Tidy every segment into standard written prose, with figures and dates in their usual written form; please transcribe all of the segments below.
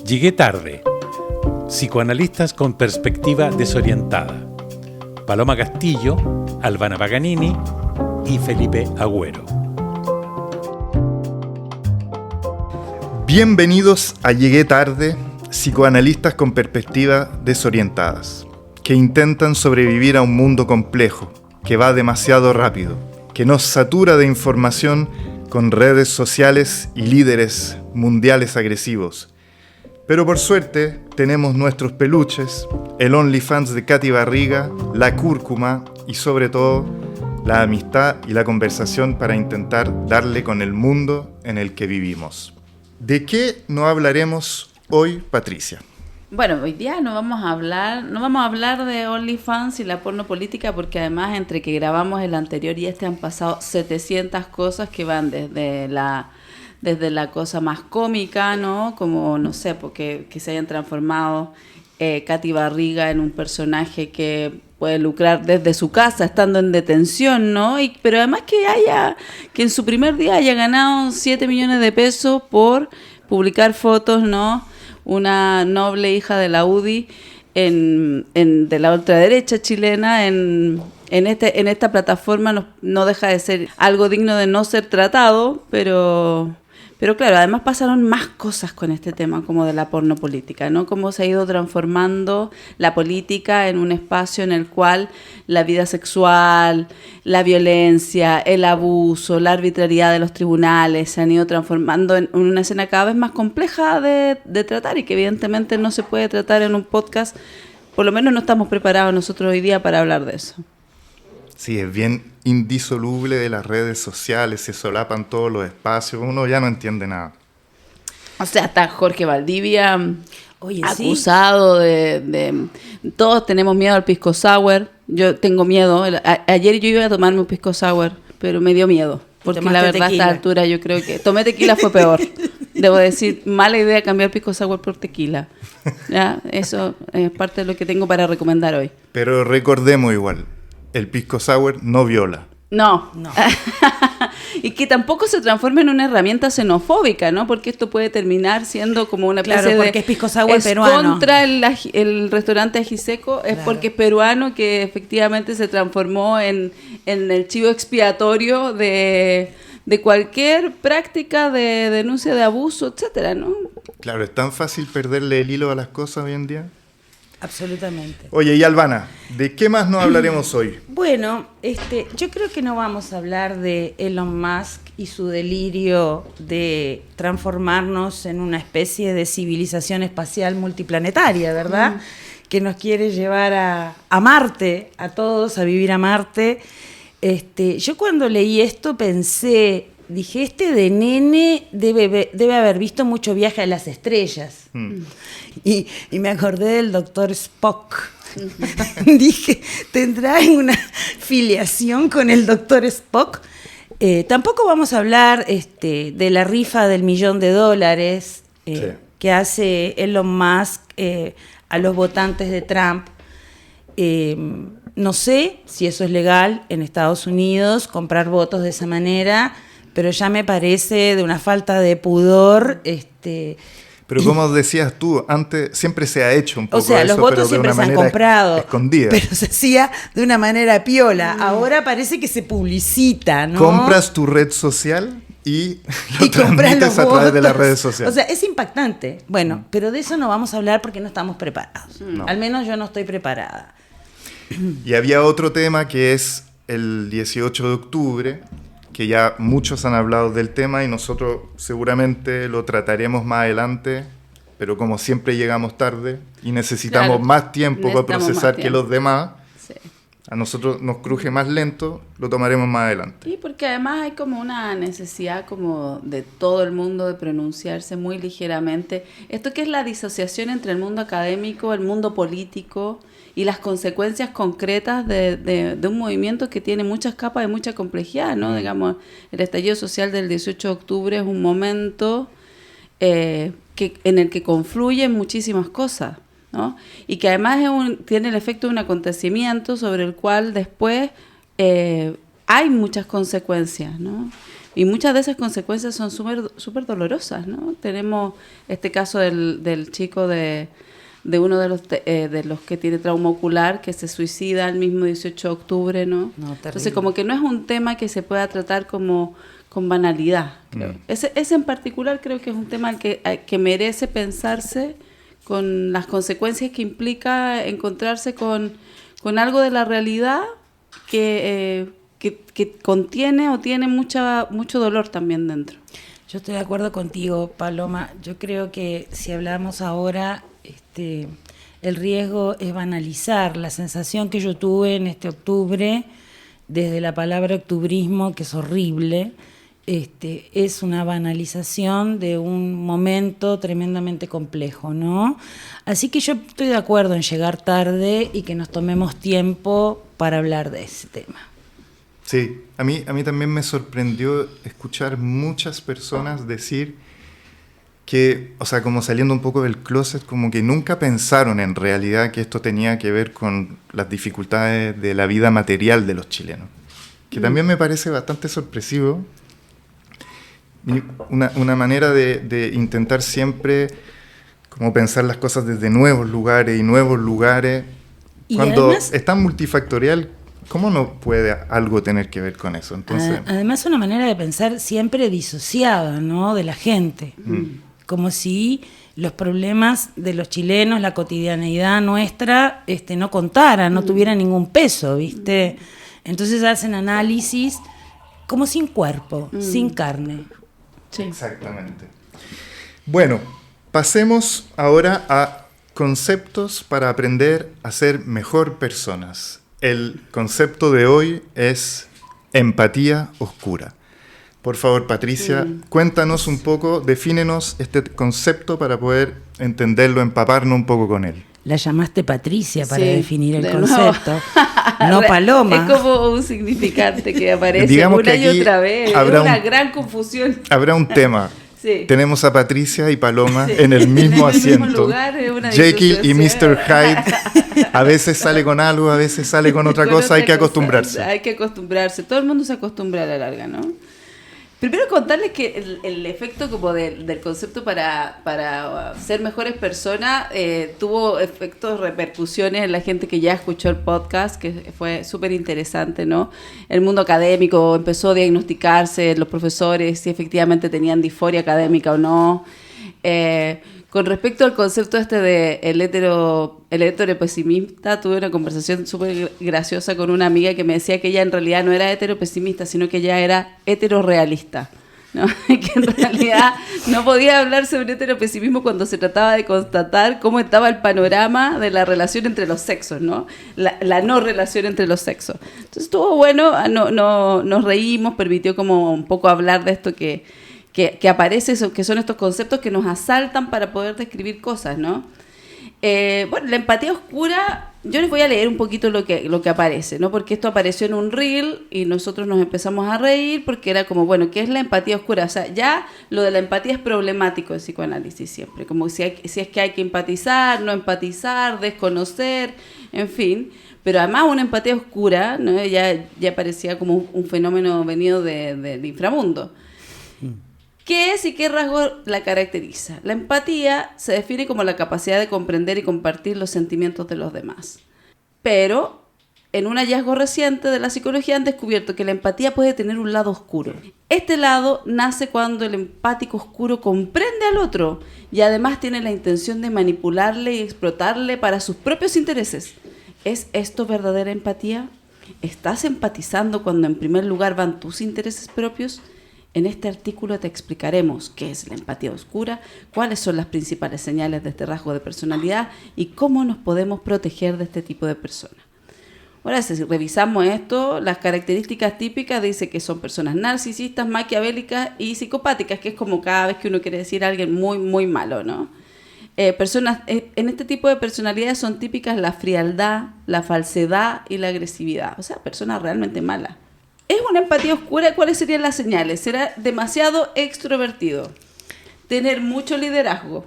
Llegué tarde. Psicoanalistas con perspectiva desorientada. Paloma Castillo, Albana Paganini y Felipe Agüero. Bienvenidos a Llegué tarde, psicoanalistas con perspectivas desorientadas, que intentan sobrevivir a un mundo complejo, que va demasiado rápido, que nos satura de información con redes sociales y líderes mundiales agresivos. Pero por suerte tenemos nuestros peluches, el OnlyFans de Katy Barriga, la cúrcuma y sobre todo la amistad y la conversación para intentar darle con el mundo en el que vivimos. ¿De qué no hablaremos hoy, Patricia? Bueno, hoy día no vamos a hablar de OnlyFans y la porno política, porque además entre que grabamos el anterior y este han pasado 700 cosas que van desde la cosa más cómica, ¿no? Como, no sé, porque que se hayan transformado Katy Barriga en un personaje que puede lucrar desde su casa estando en detención, ¿no? Pero además que en su primer día haya ganado 7 millones de pesos por publicar fotos, ¿no? Una noble hija de la UDI de la ultraderecha chilena en esta plataforma no deja de ser algo digno de no ser tratado, pero claro, además pasaron más cosas con este tema como de la porno política, ¿no? Cómo se ha ido transformando la política en un espacio en el cual la vida sexual, la violencia, el abuso, la arbitrariedad de los tribunales se han ido transformando en una escena cada vez más compleja de tratar y que evidentemente no se puede tratar en un podcast. Por lo menos no estamos preparados nosotros hoy día para hablar de eso. Sí, es bien indisoluble de las redes sociales, se solapan todos los espacios, uno ya no entiende nada. O sea, está Jorge Valdivia acusado de todos tenemos miedo al pisco sour. Yo tengo miedo. Ayer yo iba a tomarme un pisco sour, pero me dio miedo. Porque la verdad tequila. A esta altura yo creo que tomé tequila fue peor. Debo decir, mala idea cambiar pisco sour por tequila. ¿Ya? Eso es parte de lo que tengo para recomendar hoy. Pero recordemos igual, el pisco sour no viola. No. Y que tampoco se transforme en una herramienta xenofóbica, ¿no? Porque esto puede terminar siendo como una especie porque es pisco sour peruano. Contra el restaurante Ajiseco, es porque es peruano, que efectivamente se transformó en el chivo expiatorio de cualquier práctica de denuncia de abuso, etcétera, ¿no? Claro, es tan fácil perderle el hilo a las cosas hoy en día. Absolutamente. Oye, y Albana, ¿de qué más nos hablaremos hoy? Bueno, yo creo que no vamos a hablar de Elon Musk y su delirio de transformarnos en una especie de civilización espacial multiplanetaria, ¿verdad? Que nos quiere llevar a Marte, a todos, a vivir a Marte. Yo cuando leí esto dije, de nene debe haber visto mucho Viaje a las Estrellas. Y me acordé del doctor Spock. Dije, ¿tendrá una filiación con el doctor Spock? Tampoco vamos a hablar de la rifa del $1.000.000 que hace Elon Musk a los votantes de Trump. No sé si eso es legal en Estados Unidos, comprar votos de esa manera, pero ya me parece de una falta de pudor. Pero como decías tú, antes siempre se ha hecho un poco eso, los votos siempre se han comprado, escondida. Pero se hacía de una manera piola. Ahora parece que se publicita, ¿no? Compras tu red social y lo transmites a través de las redes sociales. O sea, es impactante. Bueno, pero de eso no vamos a hablar porque no estamos preparados. No. Al menos yo no estoy preparada. Y había otro tema que es el 18 de octubre, que ya muchos han hablado del tema y nosotros seguramente lo trataremos más adelante, pero como siempre llegamos tarde y necesitamos más tiempo para procesar que los demás, sí. A nosotros nos cruje más lento, lo tomaremos más adelante. Y porque además hay como una necesidad como de todo el mundo de pronunciarse muy ligeramente. Esto que es la disociación entre el mundo académico, el mundo político y las consecuencias concretas de un movimiento que tiene muchas capas y mucha complejidad, ¿no? Digamos, el estallido social del 18 de octubre es un momento en el que confluyen muchísimas cosas, ¿no? Y que además tiene el efecto de un acontecimiento sobre el cual después hay muchas consecuencias, ¿no? Y muchas de esas consecuencias son súper dolorosas, ¿no? Tenemos este caso del chico de uno de los que tiene trauma ocular, que se suicida el mismo 18 de octubre, ¿no? Entonces, como que no es un tema que se pueda tratar como con banalidad, creo. Ese en particular creo que es un tema que merece pensarse con las consecuencias que implica encontrarse con algo de la realidad que contiene o tiene mucho dolor también dentro. Yo estoy de acuerdo contigo, Paloma. Yo creo que si hablamos ahora, el riesgo es banalizar. La sensación que yo tuve en este octubre, desde la palabra octubrismo, que es horrible, es una banalización de un momento tremendamente complejo, ¿no? Así que yo estoy de acuerdo en llegar tarde y que nos tomemos tiempo para hablar de ese tema. Sí, a mí también me sorprendió escuchar muchas personas decir que, o sea, como saliendo un poco del closet, como que nunca pensaron en realidad que esto tenía que ver con las dificultades de la vida material de los chilenos, que también me parece bastante sorpresivo. Una manera de intentar siempre como pensar las cosas desde nuevos lugares, y cuando además, es tan multifactorial, ¿cómo no puede algo tener que ver con eso? Entonces, además, una manera de pensar siempre disociada, ¿no?, de la gente, como si los problemas de los chilenos, la cotidianeidad nuestra, no contaran, no tuvieran ningún peso, ¿viste? Entonces hacen análisis como sin cuerpo, sin carne. Sí. Exactamente. Bueno, pasemos ahora a conceptos para aprender a ser mejor personas. El concepto de hoy es empatía oscura. Por favor, Patricia, cuéntanos un poco, defínenos este concepto para poder entenderlo, empaparnos un poco con él. La llamaste Patricia para definir el concepto, no Paloma. Es como un significante que aparece digamos una y otra vez. Habrá una gran confusión. Habrá un tema. Sí. Tenemos a Patricia y Paloma en el mismo asiento. Mismo lugar, Jekyll y Mr. Hyde. A veces sale con algo, a veces sale con otra cosa. Hay que acostumbrarse. Hay que acostumbrarse. Todo el mundo se acostumbra a la larga, ¿no? Primero contarles que el efecto como del concepto para ser mejores personas tuvo efectos, repercusiones en la gente que ya escuchó el podcast, que fue súper interesante, ¿no? El mundo académico empezó a diagnosticarse, los profesores, si efectivamente tenían disforia académica o no. Con respecto al concepto de el heteropesimista, tuve una conversación súper graciosa con una amiga que me decía que ella en realidad no era heteropesimista, sino que ella era heterorealista, ¿no? Que en realidad no podía hablar sobre heteropesimismo cuando se trataba de constatar cómo estaba el panorama de la relación entre los sexos, ¿no? La no relación entre los sexos. Entonces estuvo bueno, nos reímos, permitió como un poco hablar de esto que aparece, que son estos conceptos que nos asaltan para poder describir cosas, ¿no? Bueno, la empatía oscura, yo les voy a leer un poquito lo que aparece, ¿no? Porque esto apareció en un reel y nosotros nos empezamos a reír porque era como, bueno, ¿qué es la empatía oscura? O sea, ya lo de la empatía es problemático en psicoanálisis siempre, como si es que hay que empatizar, no empatizar, desconocer, en fin. Pero además una empatía oscura, ¿no? Ya parecía como un fenómeno venido del inframundo. ¿Qué es y qué rasgo la caracteriza? La empatía se define como la capacidad de comprender y compartir los sentimientos de los demás. Pero en un hallazgo reciente de la psicología han descubierto que la empatía puede tener un lado oscuro. Este lado nace cuando el empático oscuro comprende al otro y además tiene la intención de manipularle y explotarle para sus propios intereses. ¿Es esto verdadera empatía? ¿Estás empatizando cuando en primer lugar van tus intereses propios? En este artículo te explicaremos qué es la empatía oscura, cuáles son las principales señales de este rasgo de personalidad y cómo nos podemos proteger de este tipo de personas. Ahora, si revisamos esto, las características típicas dice que son personas narcisistas, maquiavélicas y psicopáticas, que es como cada vez que uno quiere decir a alguien muy, muy malo, ¿no? En este tipo de personalidades son típicas la frialdad, la falsedad y la agresividad, o sea, personas realmente malas. ¿Es una empatía oscura? ¿Cuáles serían las señales? Será demasiado extrovertido, tener mucho liderazgo,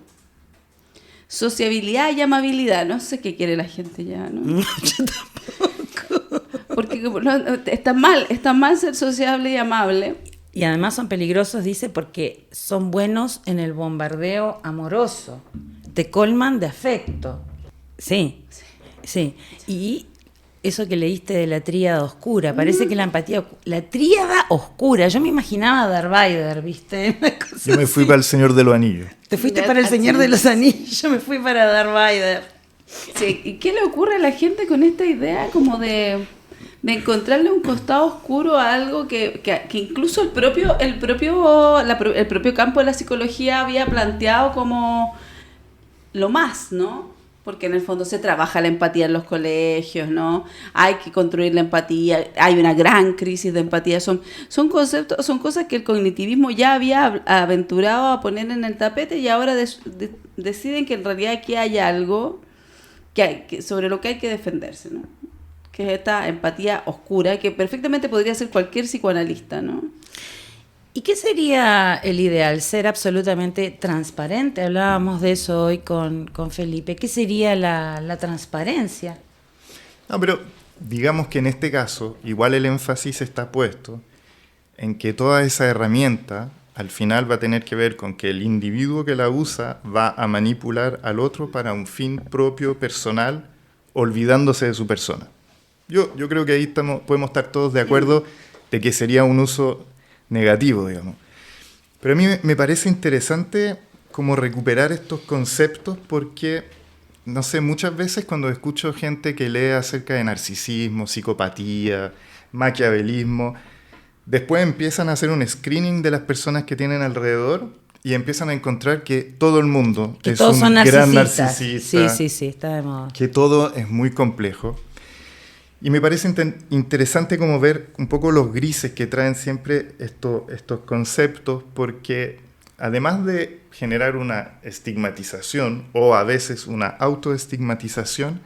sociabilidad y amabilidad. No sé qué quiere la gente ya, ¿no? Yo tampoco. Porque está mal ser sociable y amable. Y además son peligrosos, dice, porque son buenos en el bombardeo amoroso. Te colman de afecto. Sí. Y eso que leíste de la tríada oscura, parece que la empatía... La tríada oscura, yo me imaginaba a Darth Vader, ¿viste? Yo me fui para el Señor de los Anillos. Te fuiste para el Señor de los Anillos, yo me fui para Darth Vader. Sí, ¿y qué le ocurre a la gente con esta idea como de encontrarle un costado oscuro a algo que incluso el propio campo de la psicología había planteado como lo más, ¿no? Porque en el fondo se trabaja la empatía en los colegios, ¿no? Hay que construir la empatía, hay una gran crisis de empatía. Son conceptos, son cosas que el cognitivismo ya había aventurado a poner en el tapete y ahora deciden que en realidad aquí hay algo sobre lo que hay que defenderse, ¿no? Que es esta empatía oscura que perfectamente podría ser cualquier psicoanalista, ¿no? ¿Y qué sería el ideal? Ser absolutamente transparente. Hablábamos de eso hoy con Felipe. ¿Qué sería la transparencia? No, pero digamos que en este caso, igual el énfasis está puesto en que toda esa herramienta al final va a tener que ver con que el individuo que la usa va a manipular al otro para un fin propio, personal, olvidándose de su persona. Yo creo que ahí podemos estar todos de acuerdo de que sería un uso negativo, digamos. Pero a mí me parece interesante como recuperar estos conceptos porque, no sé, muchas veces cuando escucho gente que lee acerca de narcisismo, psicopatía, maquiavelismo, después empiezan a hacer un screening de las personas que tienen alrededor y empiezan a encontrar que todo el mundo que es todos un son gran narcisistas. narcisista. Sí, está de moda. Que todo es muy complejo. Y me parece interesante como ver un poco los grises que traen siempre estos conceptos, porque además de generar una estigmatización o a veces una autoestigmatización,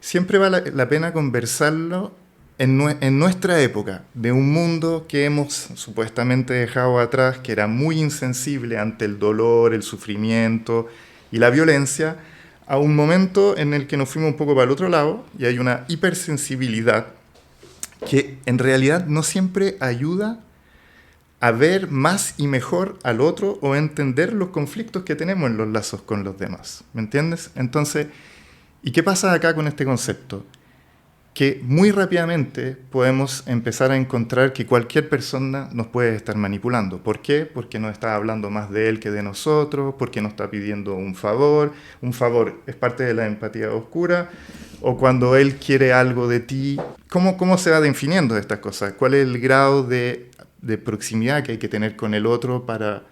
siempre vale la pena conversarlo en nuestra época, de un mundo que hemos supuestamente dejado atrás, que era muy insensible ante el dolor, el sufrimiento y la violencia, a un momento en el que nos fuimos un poco para el otro lado y hay una hipersensibilidad que en realidad no siempre ayuda a ver más y mejor al otro o a entender los conflictos que tenemos en los lazos con los demás. ¿Me entiendes? Entonces, ¿y qué pasa acá con este concepto? Que muy rápidamente podemos empezar a encontrar que cualquier persona nos puede estar manipulando. ¿Por qué? Porque nos está hablando más de él que de nosotros, porque nos está pidiendo un favor es parte de la empatía oscura, o cuando él quiere algo de ti. ¿Cómo se va definiendo estas cosas? ¿Cuál es el grado de proximidad que hay que tener con el otro para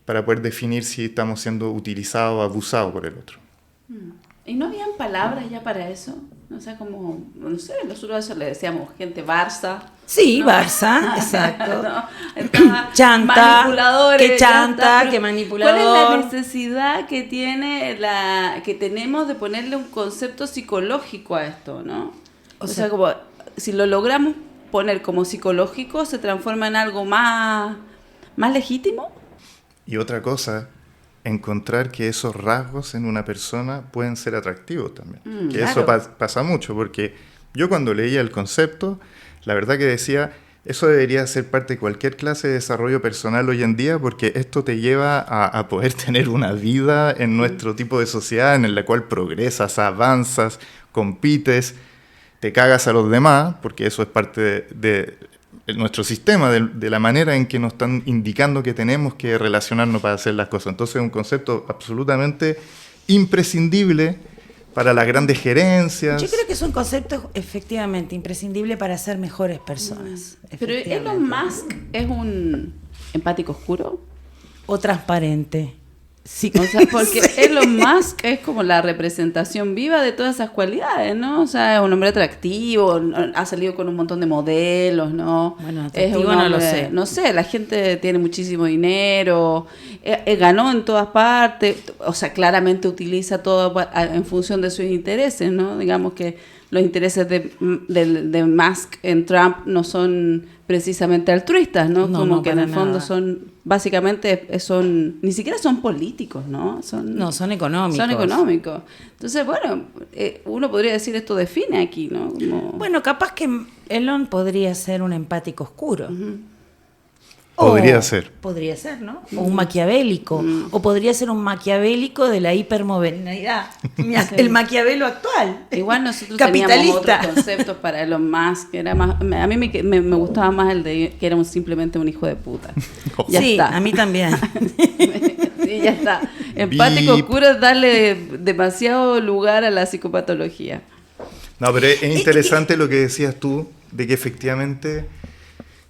poder definir si estamos siendo utilizados o abusados por el otro? ¿Y no habían palabras ya para eso? O sea, como, no sé, nosotros a eso le decíamos gente Barça. Sí, ¿no? Barça, exacto. ¿No? Chanta, manipuladores. que chanta, que manipulador. ¿Cuál es la necesidad que tenemos de ponerle un concepto psicológico a esto, no? O sea, como, si lo logramos poner como psicológico, ¿se transforma en algo más legítimo? Y otra cosa, encontrar que esos rasgos en una persona pueden ser atractivos también. Que claro. eso pasa mucho, porque yo cuando leía el concepto, la verdad que decía, eso debería ser parte de cualquier clase de desarrollo personal hoy en día, porque esto te lleva a poder tener una vida en nuestro tipo de sociedad en la cual progresas, avanzas, compites, te cagas a los demás, porque eso es parte de nuestro sistema, de la manera en que nos están indicando que tenemos que relacionarnos para hacer las cosas. Entonces es un concepto absolutamente imprescindible para las grandes gerencias. Yo creo que es un concepto efectivamente imprescindible para ser mejores personas. Pero Elon Musk es un empático oscuro o transparente. Sí, o sea, porque Elon Musk es como la representación viva de todas esas cualidades, ¿no? O sea, es un hombre atractivo, ha salido con un montón de modelos, ¿no? Bueno, atractivo no lo sé. No sé, la gente tiene muchísimo dinero, ganó en todas partes, o sea, claramente utiliza todo en función de sus intereses, ¿no? Digamos que los intereses de Musk en Trump no son precisamente altruistas, ¿no? Como que en el fondo son, básicamente, ni siquiera son políticos, ¿no? Son económicos. Son económicos. Entonces, bueno, uno podría decir esto define aquí, ¿no? Como... Bueno, capaz que Elon podría ser un empático oscuro. Uh-huh. Podría ser. Podría ser, ¿no? O un maquiavélico. O podría ser un maquiavélico de la hipermodernidad. El Maquiavelo actual. Igual nosotros capitalista. teníamos otros conceptos para Elon Musk, que era más, a mí me gustaba más el de que era simplemente un hijo de puta. Ya sí, está. a mí también. Sí, ya está. Empático oscuro es darle demasiado lugar a la psicopatología. No, pero es interesante lo que decías tú, de que efectivamente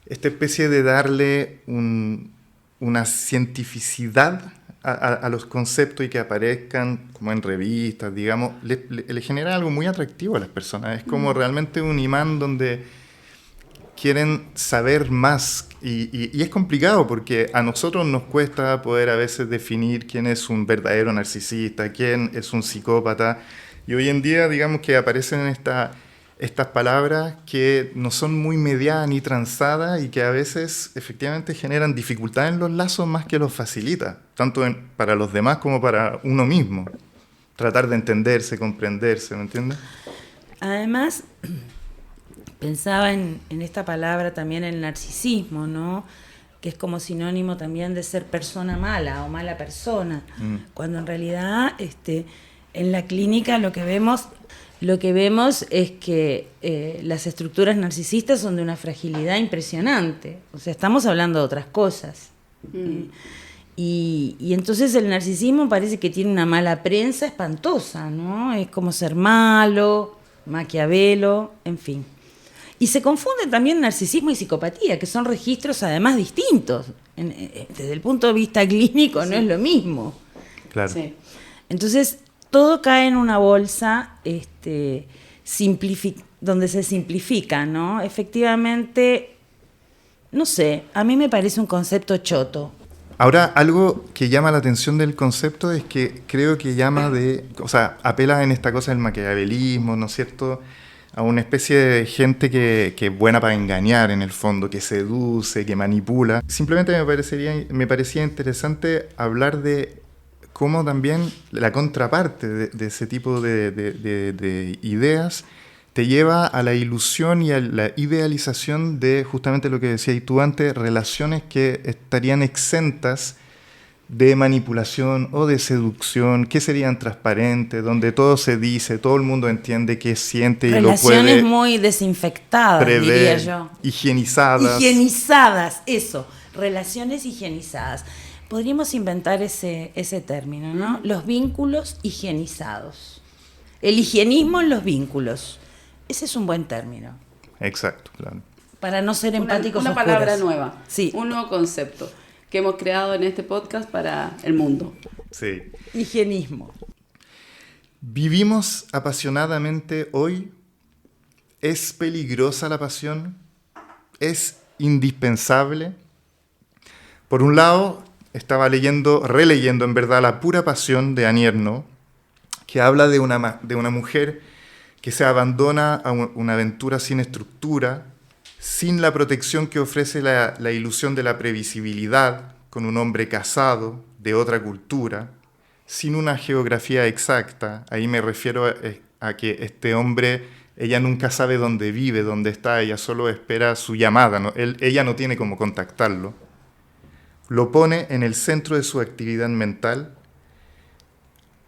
esta especie de darle una cientificidad a los conceptos y que aparezcan como en revistas, digamos, le genera algo muy atractivo a las personas. Es como realmente un imán donde quieren saber más y es complicado porque a nosotros nos cuesta poder a veces definir quién es un verdadero narcisista, quién es un psicópata, y hoy en día digamos que aparecen estas palabras que no son muy mediadas ni transadas y que a veces efectivamente generan dificultad en los lazos más que los facilita, tanto para los demás como para uno mismo. Tratar de entenderse, comprenderse, ¿me entiendes? Además, pensaba en esta palabra también el narcisismo, ¿no? Que es como sinónimo también de ser persona mala o mala persona, cuando en realidad en la clínica lo que vemos es que las estructuras narcisistas son de una fragilidad impresionante. O sea, estamos hablando de otras cosas. Y entonces el narcisismo parece que tiene una mala prensa espantosa, ¿no? Es como ser malo, Maquiavelo, en fin. Y se confunde también narcisismo y psicopatía, que son registros además distintos. Desde el punto de vista clínico no es lo mismo. Claro. Sí. Entonces, todo cae en una bolsa donde se simplifica, ¿no? Efectivamente, no sé, a mí me parece un concepto choto. Ahora, algo que llama la atención del concepto es que creo que apela en esta cosa del maquiavelismo, ¿no es cierto?, a una especie de gente que es buena para engañar en el fondo, que seduce, que manipula. Simplemente me parecía interesante hablar de cómo también la contraparte de ese tipo de ideas te lleva a la ilusión y a la idealización de justamente lo que decías tú antes, relaciones que estarían exentas de manipulación o de seducción, que serían transparentes, donde todo se dice, todo el mundo entiende qué siente y lo puede Relaciones muy desinfectadas, prever, diría yo. higienizadas. Higienizadas, eso, relaciones higienizadas. Podríamos inventar ese término, ¿no? Los vínculos higienizados. El higienismo en los vínculos. Ese es un buen término. Exacto, claro. Para no ser empáticos Una oscuros. palabra nueva, Sí. Un nuevo concepto que hemos creado en este podcast para el mundo. Sí. Higienismo. ¿Vivimos apasionadamente hoy? ¿Es peligrosa la pasión? ¿Es indispensable? Por un lado, estaba releyendo en verdad La pura pasión de Annie Ernaux, que habla de una mujer que se abandona a una aventura sin estructura, sin la protección que ofrece la ilusión de la previsibilidad, con un hombre casado, de otra cultura, sin una geografía exacta. Ahí me refiero a que este hombre, ella nunca sabe dónde vive, dónde está, ella solo espera su llamada, ¿no? Ella no tiene cómo contactarlo. Lo pone en el centro de su actividad mental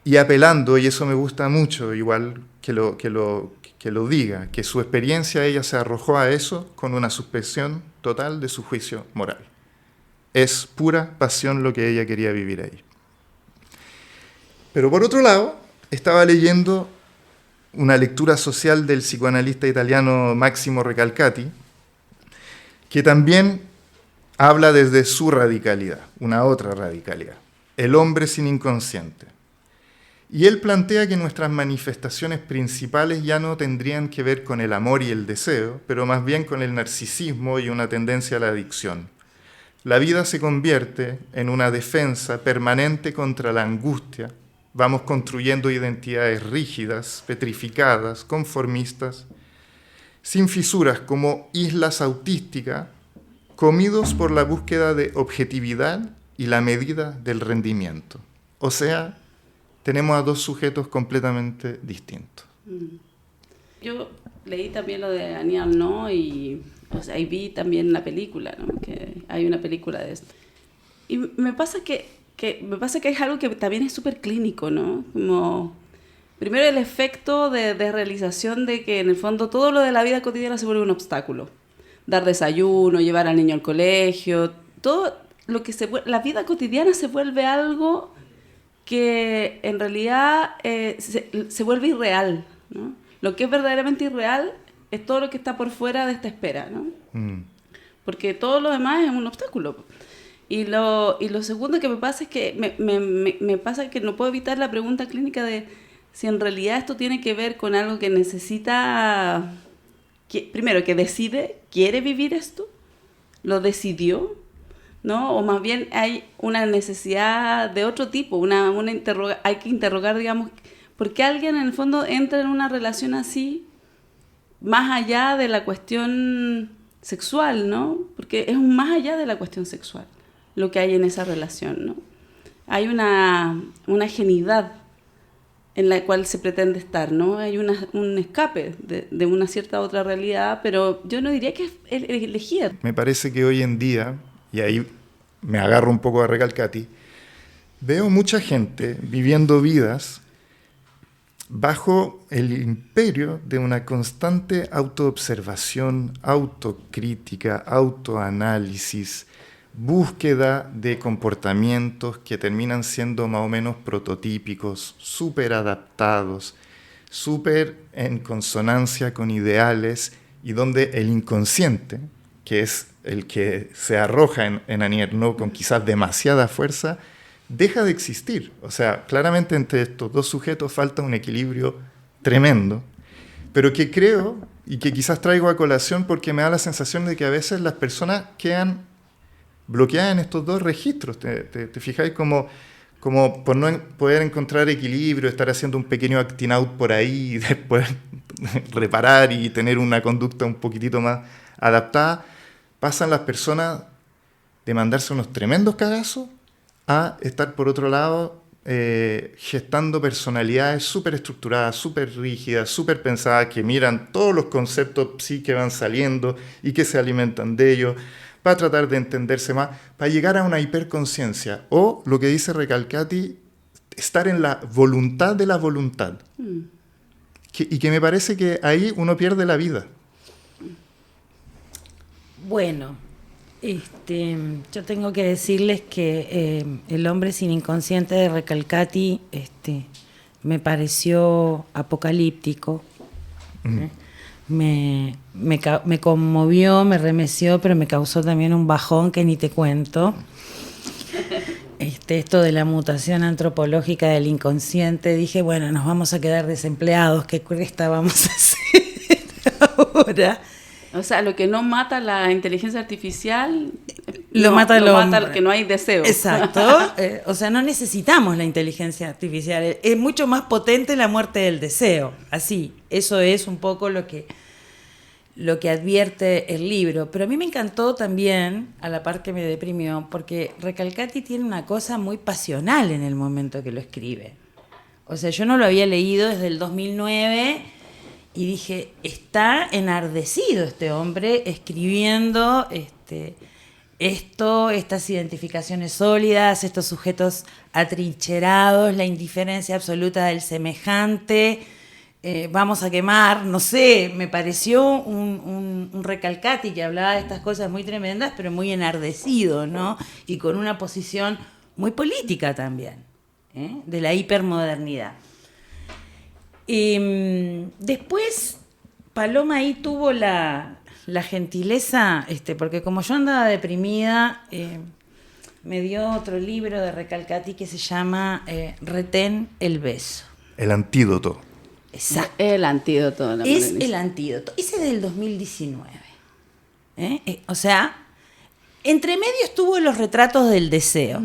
y apelando, y eso me gusta mucho, igual que lo diga, que su experiencia ella se arrojó a eso con una suspensión total de su juicio moral. Es pura pasión lo que ella quería vivir ahí. Pero por otro lado, estaba leyendo una lectura social del psicoanalista italiano Massimo Recalcati, que también habla desde su radicalidad, una otra radicalidad, el hombre sin inconsciente. Y él plantea que nuestras manifestaciones principales ya no tendrían que ver con el amor y el deseo, pero más bien con el narcisismo y una tendencia a la adicción. La vida se convierte en una defensa permanente contra la angustia. Vamos construyendo identidades rígidas, petrificadas, conformistas, sin fisuras, como islas autísticas, comidos por la búsqueda de objetividad y la medida del rendimiento. O sea, tenemos a dos sujetos completamente distintos. Yo leí también lo de Anial, ¿no? Y vi también la película, ¿no? Que hay una película de esto. Y me pasa que es algo que también es súper clínico, ¿no? Como, primero el efecto de realización de que en el fondo todo lo de la vida cotidiana se vuelve un obstáculo. Dar desayuno, llevar al niño al colegio, todo lo que la vida cotidiana se vuelve algo que en realidad se vuelve irreal, ¿no? Lo que es verdaderamente irreal es todo lo que está por fuera de esta espera, ¿no? Porque todo lo demás es un obstáculo. Y lo segundo que me pasa es que me pasa que no puedo evitar la pregunta clínica de si en realidad esto tiene que ver con algo que necesita, primero, que quiere vivir esto, lo decidió, ¿no? O más bien hay una necesidad de otro tipo, hay que interrogar, digamos, ¿por qué alguien en el fondo entra en una relación así más allá de la cuestión sexual, ¿no? Porque es más allá de la cuestión sexual lo que hay en esa relación, ¿no? Hay una genuidad en la cual se pretende estar, ¿no? Hay un escape de una cierta otra realidad, pero yo no diría que es elegir. Me parece que hoy en día, y ahí me agarro un poco a Recalcati, veo mucha gente viviendo vidas bajo el imperio de una constante autoobservación, autocrítica, autoanálisis, búsqueda de comportamientos que terminan siendo más o menos prototípicos, súper adaptados, súper en consonancia con ideales, y donde el inconsciente, que es el que se arroja en Anier, ¿no? Con quizás demasiada fuerza, deja de existir. O sea, claramente entre estos dos sujetos falta un equilibrio tremendo, pero que creo, y que quizás traigo a colación porque me da la sensación de que a veces las personas quedan bloqueadas en estos dos registros. ¿Te fijáis como por no poder encontrar equilibrio, estar haciendo un pequeño acting out por ahí y después reparar y tener una conducta un poquitito más adaptada, pasan las personas de mandarse unos tremendos cagazos a estar por otro lado gestando personalidades súper estructuradas, súper rígidas, súper pensadas, que miran todos los conceptos sí que van saliendo y que se alimentan de ellos, para tratar de entenderse más, para llegar a una hiperconciencia, o lo que dice Recalcati, estar en la voluntad de la voluntad. Y que me parece que ahí uno pierde la vida. Bueno, yo tengo que decirles que El hombre sin inconsciente de Recalcati me pareció apocalíptico. Me conmovió, me remeció, pero me causó también un bajón que ni te cuento. Esto de la mutación antropológica del inconsciente, dije, bueno, nos vamos a quedar desempleados, ¿qué cresta vamos a hacer ahora? O sea, lo que no mata la inteligencia artificial mata el hombre. Mata que no hay deseo. Exacto. O sea, no necesitamos la inteligencia artificial. Es mucho más potente la muerte del deseo. Así, eso es un poco lo que advierte el libro. Pero a mí me encantó también, a la par que me deprimió, porque Recalcati tiene una cosa muy pasional en el momento que lo escribe. O sea, yo no lo había leído desde el 2009... y dije, está enardecido este hombre escribiendo estas identificaciones sólidas, estos sujetos atrincherados, la indiferencia absoluta del semejante, vamos a quemar, no sé, me pareció un Recalcati que hablaba de estas cosas muy tremendas, pero muy enardecido, ¿no? Y con una posición muy política también, de la hipermodernidad. Después Paloma ahí tuvo la gentileza, porque como yo andaba deprimida, me dio otro libro de Recalcati que se llama Retén el beso. El antídoto. Exacto. El antídoto. Es el antídoto. Ese es del 2019. O sea, entre medio estuvo Los retratos del deseo,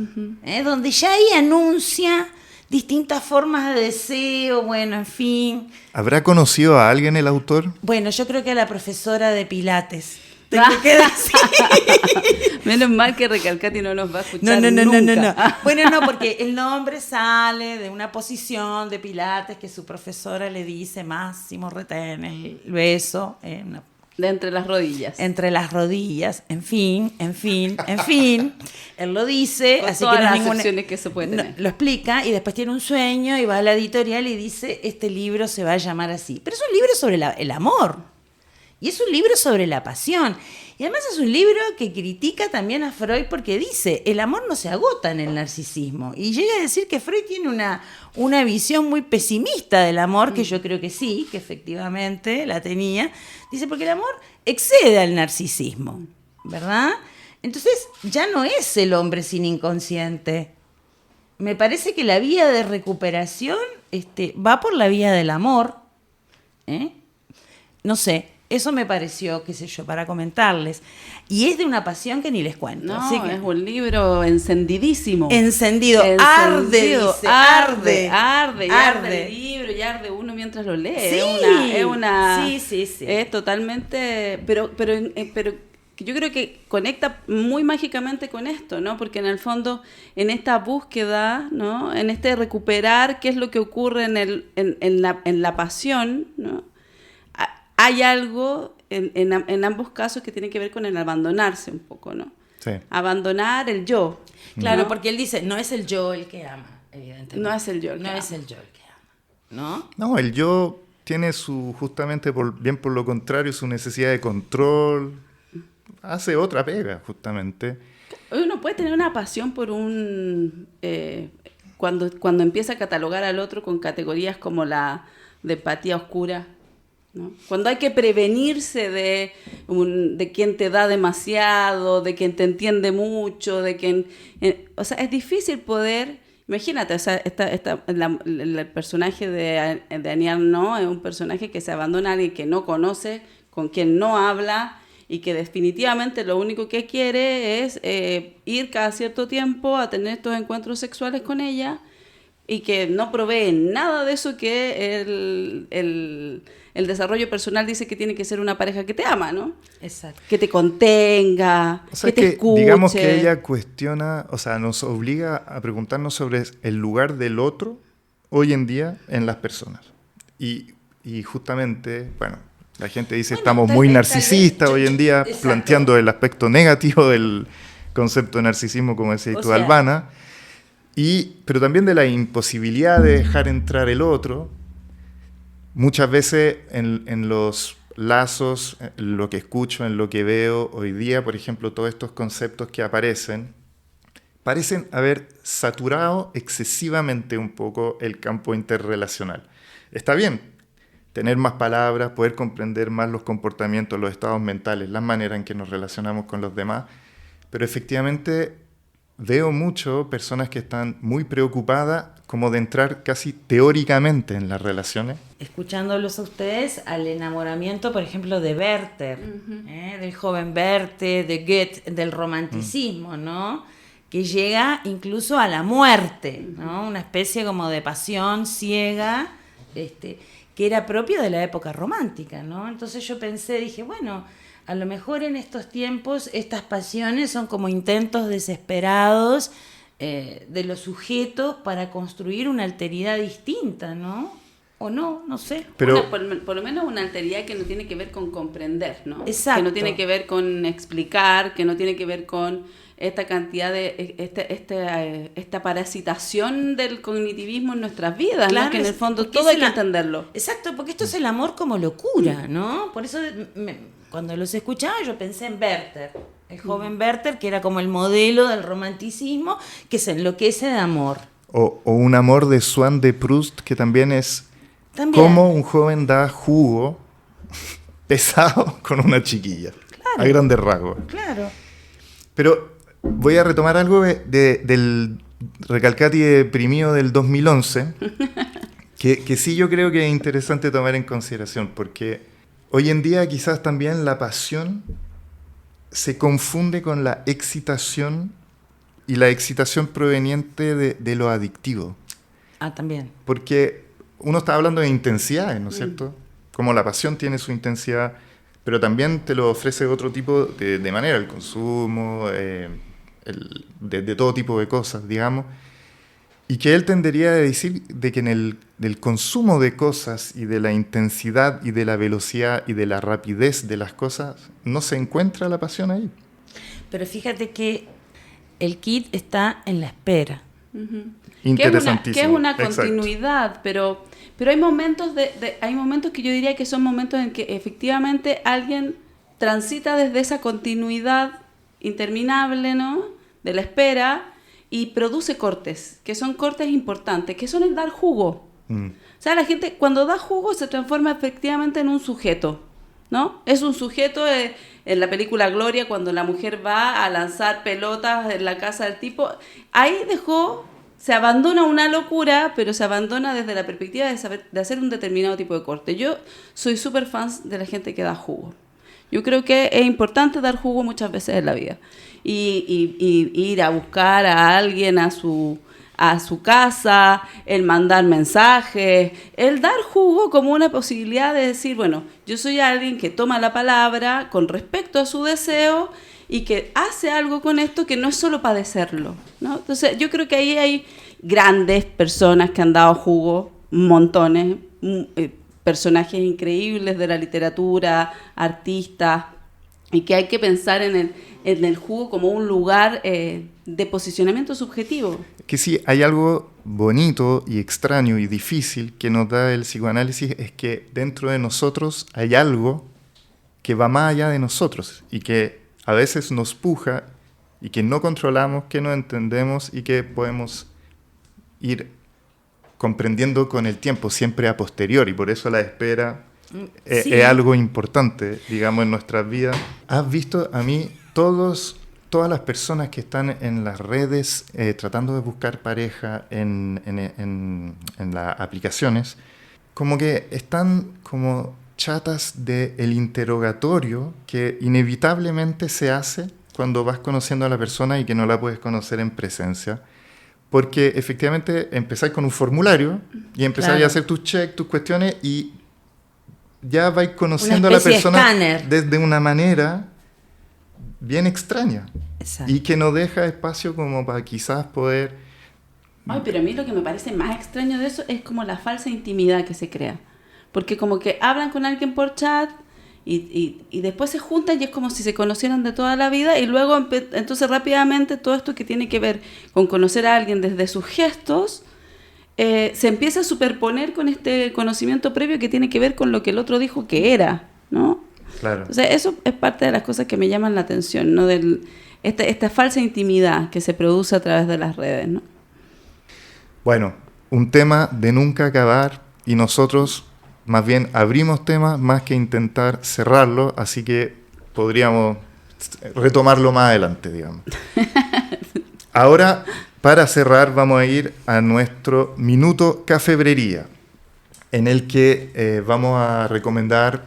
donde ya ahí anuncia distintas formas de deseo, bueno, en fin. ¿Habrá conocido a alguien el autor? Bueno, yo creo que a la profesora de Pilates. tengo que decir. Menos mal que Recalcati no nos va a escuchar No. nunca. Bueno, no, porque el nombre sale de una posición de Pilates que su profesora le dice, Máximo, retén el beso De entre las rodillas. entre las rodillas, en fin. Él lo dice, Con así todas que no las es ninguna... acepciones que se puede tener. Lo explica y después tiene un sueño y va a la editorial y dice, este libro se va a llamar así. Pero es un libro sobre el amor. Y es un libro sobre la pasión. Y además es un libro que critica también a Freud porque dice, el amor no se agota en el narcisismo. Y llega a decir que Freud tiene una visión muy pesimista del amor, que yo creo que sí, que efectivamente la tenía. Dice, porque el amor excede al narcisismo, ¿verdad? Entonces ya no es el hombre sin inconsciente. Me parece que la vía de recuperación va por la vía del amor. No sé, eso me pareció, qué sé yo, para comentarles. Y es de una pasión que ni les cuento. No, así que, es un libro encendidísimo. encendido, arde, dice, arde el libro y arde uno mientras lo lee. Sí, sí. Es totalmente, pero yo creo que conecta muy mágicamente con esto, ¿no? Porque en el fondo, en esta búsqueda, ¿no? En este recuperar qué es lo que ocurre en la pasión, ¿no? Hay algo en ambos casos que tiene que ver con el abandonarse un poco, ¿no? Sí. Abandonar el yo. Claro, ¿no? porque él dice, no es el yo el que ama, evidentemente. No es el yo el que No ama. es el yo el que ama, ¿no? No, el yo tiene justamente, bien por lo contrario, su necesidad de control. Hace otra pega, justamente. Uno puede tener una pasión por cuando empieza a catalogar al otro con categorías como la de empatía oscura, ¿no? Cuando hay que prevenirse de quien te da demasiado, de quien te entiende mucho, de quien... o sea, es difícil poder... Imagínate, o sea, el personaje de Annie Ernaux es un personaje que se abandona a alguien que no conoce, con quien no habla, y que definitivamente lo único que quiere es ir cada cierto tiempo a tener estos encuentros sexuales con ella, y que no provee nada de eso que el desarrollo personal dice que tiene que ser una pareja que te ama, ¿no? Exacto. Que te contenga, O sea, que te escuche. digamos que ella cuestiona, o sea, nos obliga a preguntarnos sobre el lugar del otro hoy en día en las personas. Y justamente, bueno, la gente dice estamos muy narcisistas hoy en día, exacto, planteando el aspecto negativo del concepto de narcisismo, como decías tú, Albana, pero también de la imposibilidad de dejar entrar el otro. Muchas veces en los lazos, en lo que escucho, en lo que veo hoy día, por ejemplo, todos estos conceptos que parecen haber saturado excesivamente un poco el campo interrelacional. Está bien tener más palabras, poder comprender más los comportamientos, los estados mentales, las maneras en que nos relacionamos con los demás, pero efectivamente veo mucho personas que están muy preocupadas como de entrar casi teóricamente en las relaciones. Escuchándolos a ustedes, al enamoramiento, por ejemplo, de Werther, del joven Werther, de Goethe, del romanticismo, ¿no? Que llega incluso a la muerte, ¿no? Una especie como de pasión ciega, que era propio de la época romántica, ¿no? Entonces yo dije, bueno, a lo mejor en estos tiempos estas pasiones son como intentos desesperados de los sujetos para construir una alteridad distinta, ¿no? O no sé. Pero Por lo menos una alteridad que no tiene que ver con comprender, ¿no? Exacto. Que no tiene que ver con explicar, que no tiene que ver con esta cantidad de esta parasitación del cognitivismo en nuestras vidas, Claro, ¿no? Que en el fondo porque todo es hay que entenderlo. Exacto, porque esto es el amor como locura, ¿no? Por eso cuando los escuchaba yo pensé en Werther, el joven Werther, que era como el modelo del romanticismo, que se enloquece de amor. o un amor de Swann de Proust, que también es También. cómo un joven da jugo pesado con una chiquilla, a grandes rasgos. Claro. Pero voy a retomar algo del Recalcati deprimido del 2011, que sí yo creo que es interesante tomar en consideración, porque hoy en día quizás también la pasión se confunde con la excitación, y la excitación proveniente de lo adictivo. Ah, también. Porque uno está hablando de intensidades, ¿no es cierto? Como la pasión tiene su intensidad, pero también te lo ofrece otro tipo de manera, el consumo, de todo tipo de cosas, digamos, y que él tendería a decir de que en del consumo de cosas y de la intensidad y de la velocidad y de la rapidez de las cosas, no se encuentra la pasión ahí. Pero fíjate que el kit está en la espera. Interesantísimo. Que es una Exacto. continuidad, pero hay momentos hay momentos que yo diría que son momentos en que efectivamente alguien transita desde esa continuidad interminable, ¿no?, de la espera, y produce cortes, que son cortes importantes, que son el dar jugo. O sea, la gente cuando da jugo se transforma efectivamente en un sujeto, ¿no? Es un sujeto en la película Gloria, cuando la mujer va a lanzar pelotas en la casa del tipo. Ahí se abandona una locura, pero se abandona desde la perspectiva de hacer un determinado tipo de corte. Yo soy súper fan de la gente que da jugo. Yo creo que es importante dar jugo muchas veces en la vida. Y ir a buscar a alguien a su casa, el mandar mensajes, el dar jugo como una posibilidad de decir, bueno, yo soy alguien que toma la palabra con respecto a su deseo y que hace algo con esto que no es solo padecerlo, ¿no? Entonces yo creo que ahí hay grandes personas que han dado jugo, montones, personajes increíbles de la literatura, artistas, y que hay que pensar en el jugo como un lugar de posicionamiento subjetivo. Que sí, hay algo bonito y extraño y difícil que nos da el psicoanálisis, es que dentro de nosotros hay algo que va más allá de nosotros y que a veces nos puja y que no controlamos, que no entendemos y que podemos ir comprendiendo con el tiempo, siempre a posteriori. Por eso la espera es algo importante, digamos, en nuestras vidas. ¿Has visto? A mí, todas las personas que están en las redes tratando de buscar pareja en las aplicaciones, como que están como chatas del interrogatorio que inevitablemente se hace cuando vas conociendo a la persona y que no la puedes conocer en presencia. Porque efectivamente empezáis con un formulario y empezáis a hacer tus checks, tus cuestiones, y ya vais conociendo a la persona desde una manera bien extraña. Exacto. Y que no deja espacio como para quizás poder... Ay, pero a mí lo que me parece más extraño de eso es como la falsa intimidad que se crea. Porque como que hablan con alguien por chat y después se juntan y es como si se conocieran de toda la vida, y luego entonces rápidamente todo esto que tiene que ver con conocer a alguien desde sus gestos se empieza a superponer con este conocimiento previo que tiene que ver con lo que el otro dijo que era, ¿no? Claro. Entonces eso es parte de las cosas que me llaman la atención, ¿no? Esta falsa intimidad que se produce a través de las redes, ¿no? Bueno, un tema de nunca acabar, y nosotros más bien abrimos temas más que intentar cerrarlo, así que podríamos retomarlo más adelante, digamos. Ahora, para cerrar, vamos a ir a nuestro Minuto Cafebrería, en el que vamos a recomendar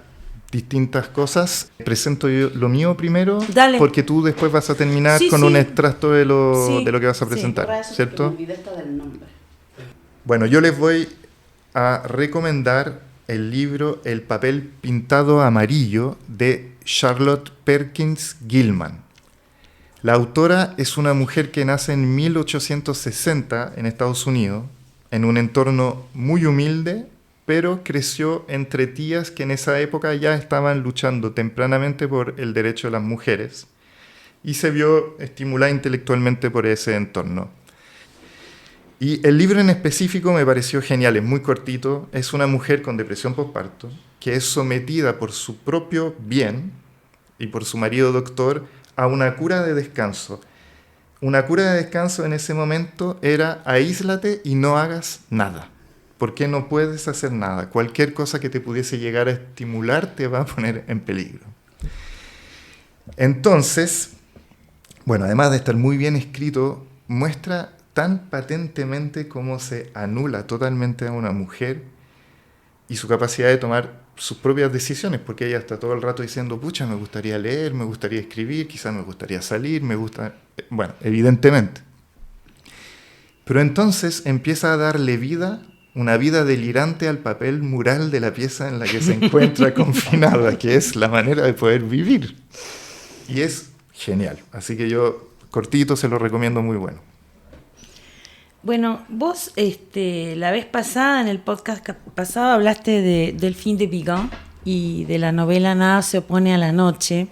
distintas cosas. Presento yo lo mío primero. Dale. Porque tú después vas a terminar con un extracto de lo que vas a presentar, ¿cierto? Me olvidé hasta del nombre. Bueno, yo les voy a recomendar el libro El papel pintado amarillo de Charlotte Perkins Gilman. La autora es una mujer que nace en 1860 en Estados Unidos, en un entorno muy humilde, pero creció entre tías que en esa época ya estaban luchando tempranamente por el derecho de las mujeres y se vio estimulada intelectualmente por ese entorno. Y el libro en específico me pareció genial, es muy cortito, es una mujer con depresión postparto que es sometida por su propio bien y por su marido doctor a una cura de descanso. Una cura de descanso en ese momento era aíslate y no hagas nada, porque no puedes hacer nada. Cualquier cosa que te pudiese llegar a estimular te va a poner en peligro. Entonces, bueno, además de estar muy bien escrito, muestra tan patentemente cómo se anula totalmente a una mujer y su capacidad de tomar sus propias decisiones, porque ella está todo el rato diciendo, pucha, me gustaría leer, me gustaría escribir, quizás me gustaría salir, me gusta... Bueno, evidentemente. Pero entonces empieza a darle vida una vida delirante al papel mural de la pieza en la que se encuentra confinada, que es la manera de poder vivir. Y es genial. Así que yo, cortito, se lo recomiendo, muy bueno. Bueno, vos la vez pasada, en el podcast pasado, hablaste de Delphine de Vigan y de la novela Nada se opone a la noche.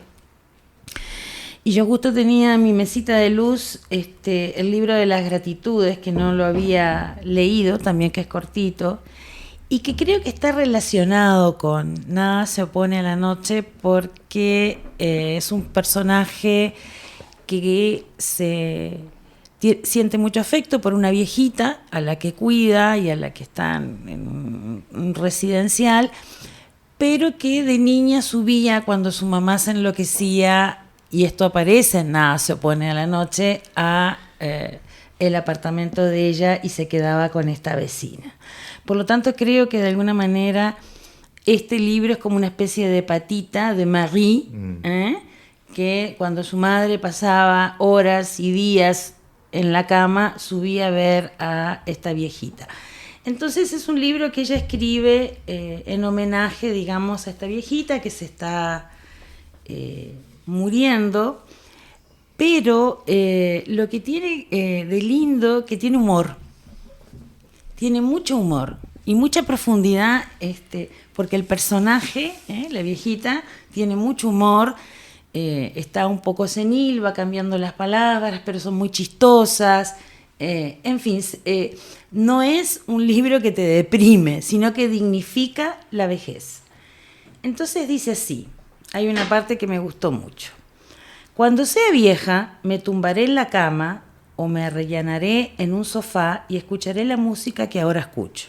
Y yo justo tenía en mi mesita de luz el libro de las gratitudes, que no lo había leído, también que es cortito, y que creo que está relacionado con Nada se opone a la noche, porque es un personaje que siente mucho afecto por una viejita a la que cuida y a la que está en un residencial, pero que de niña subía cuando su mamá se enloquecía, y esto aparece en Nada se opone a la noche, a el apartamento de ella y se quedaba con esta vecina. Por lo tanto, creo que de alguna manera este libro es como una especie de patita de Marie, que cuando su madre pasaba horas y días en la cama, subía a ver a esta viejita. Entonces es un libro que ella escribe en homenaje, digamos, a esta viejita que se está muriendo, pero lo que tiene de lindo, que tiene humor, tiene mucho humor y mucha profundidad, porque el personaje, la viejita, tiene mucho humor. Está un poco senil, va cambiando las palabras, pero son muy chistosas. En fin, no es un libro que te deprime, sino que dignifica la vejez. Entonces dice así, hay una parte que me gustó mucho. Cuando sea vieja, me tumbaré en la cama o me arrellanaré en un sofá y escucharé la música que ahora escucho,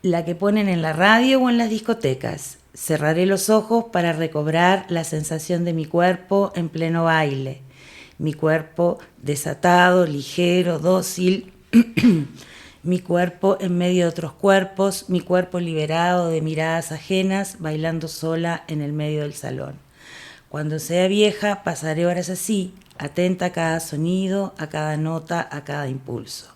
la que ponen en la radio o en las discotecas. Cerraré los ojos para recobrar la sensación de mi cuerpo en pleno baile. Mi cuerpo desatado, ligero, dócil. Mi cuerpo en medio de otros cuerpos. Mi cuerpo liberado de miradas ajenas, bailando sola en el medio del salón. Cuando sea vieja, pasaré horas así, atenta a cada sonido, a cada nota, a cada impulso.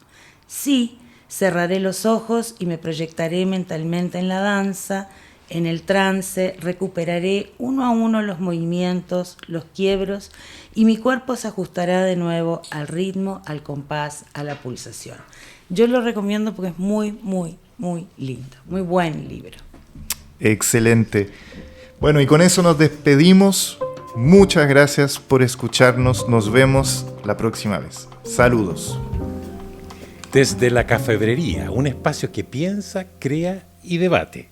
Sí, cerraré los ojos y me proyectaré mentalmente en la danza. En el trance recuperaré uno a uno los movimientos, los quiebros, y mi cuerpo se ajustará de nuevo al ritmo, al compás, a la pulsación. Yo lo recomiendo porque es muy, muy, muy lindo. Muy buen libro. Excelente. Bueno, y con eso nos despedimos. Muchas gracias por escucharnos. Nos vemos la próxima vez. Saludos. Desde la Cafebrería, un espacio que piensa, crea y debate.